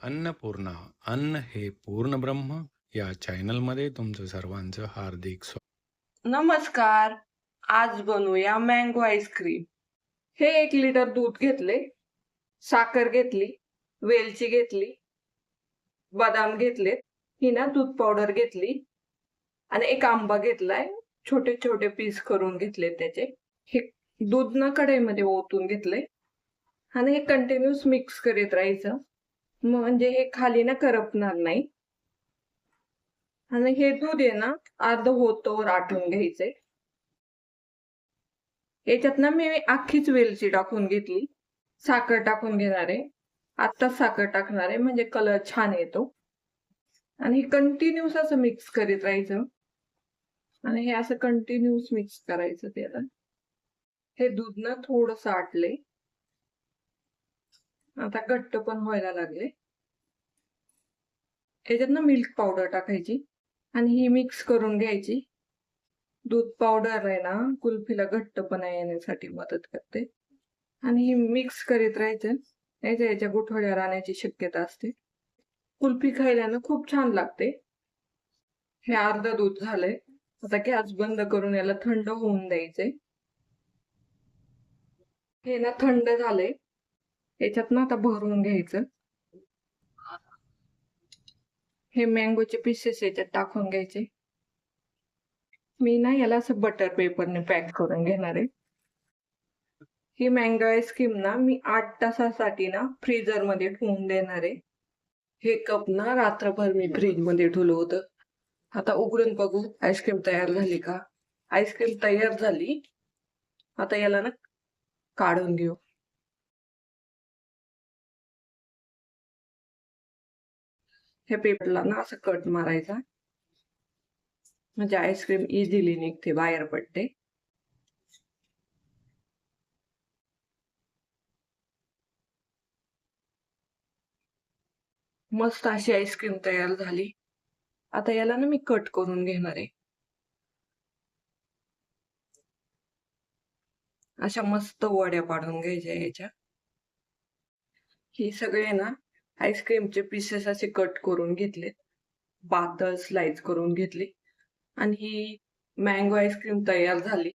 अन्नपूर्णा अन्न हे पूर्ण ब्रह्म या चॅनलमध्ये तुमचं सर्वांचं हार्दिक स्वागत. नमस्कार. आज बनवूया मँगो आईस्क्रीम. हे 1 लिटर दूध घेतले, साखर घेतली, वेलची घेतली, बदाम घेतलेत, ही ना दूध पावडर घेतली आणि एक आंबा घेतलाय. छोटे छोटे पीस करून घेतले त्याचे. हे दूध ना कढईमध्ये ओतून घेतले आणि हे कंटिन्यूस मिक्स करीत राहायचं. म्हणजे हे खाली ना करपणार नाही. आणि हे दूध आहे ना अर्ध होतोवर आटून घ्यायचे. याच्यात ना मी अख्खीच वेलची टाकून घेतली. साखर टाकून घेणार आहे. आत्ताच साखर टाकणार आहे म्हणजे कलर छान येतो. आणि हे कंटिन्यूस असं मिक्स करीत राहायचं. आणि हे असं कंटिन्यूस मिक्स करायचं त्याला. हे दूध ना थोडंसं आटले. आता घट्ट पण व्हायला लागले. याच्यात ना मिल्क पावडर टाकायची आणि ही मिक्स करून घ्यायची. दूध पावडर आहे ना कुल्फीला घट्टपणा येण्यासाठी मदत करते. आणि ही मिक्स करीत राहायचं. याच्या गुठळ्या राहण्याची शक्यता असते. कुल्फी खायला ना खूप छान लागते. हे अर्ध दूध झालंय. आता गॅस बंद करून याला थंड होऊन द्यायचे. हे ना थंड झालंय. याच्यात ना आता भरून घ्यायचं. हे मँगोचे पीसेस याच्यात टाकून घ्यायचे. मी ना याला असं बटर पेपरने पॅक करून घेणार आहे. ही मँगो आईस्क्रीम ना मी 8 तासासाठी ना फ्रीजर मध्ये ठेवून देणार आहे. हे कप ना रात्रभर मी फ्रीज मध्ये ठेवलं होतं. आता उघडून बघू आईस्क्रीम तयार झाली का. आईस्क्रीम तयार झाली. आता याला ना काढून घेऊ. हे पेपरला ना असं कट मारायचा म्हणजे आईस्क्रीम इझिली निघते, बाहेर पडते. मस्त अशी आईस्क्रीम तयार झाली. आता याला ना मी कट करून घेणार आहे. अशा मस्त वड्या पाडून घ्यायच्या याच्या. ही सगळे ना आईस्क्रीमचे पीसेस असे कट करून घेतले. पातळ स्लाइस करून घेतली आणि ही मँगो आईस्क्रीम तयार झाली.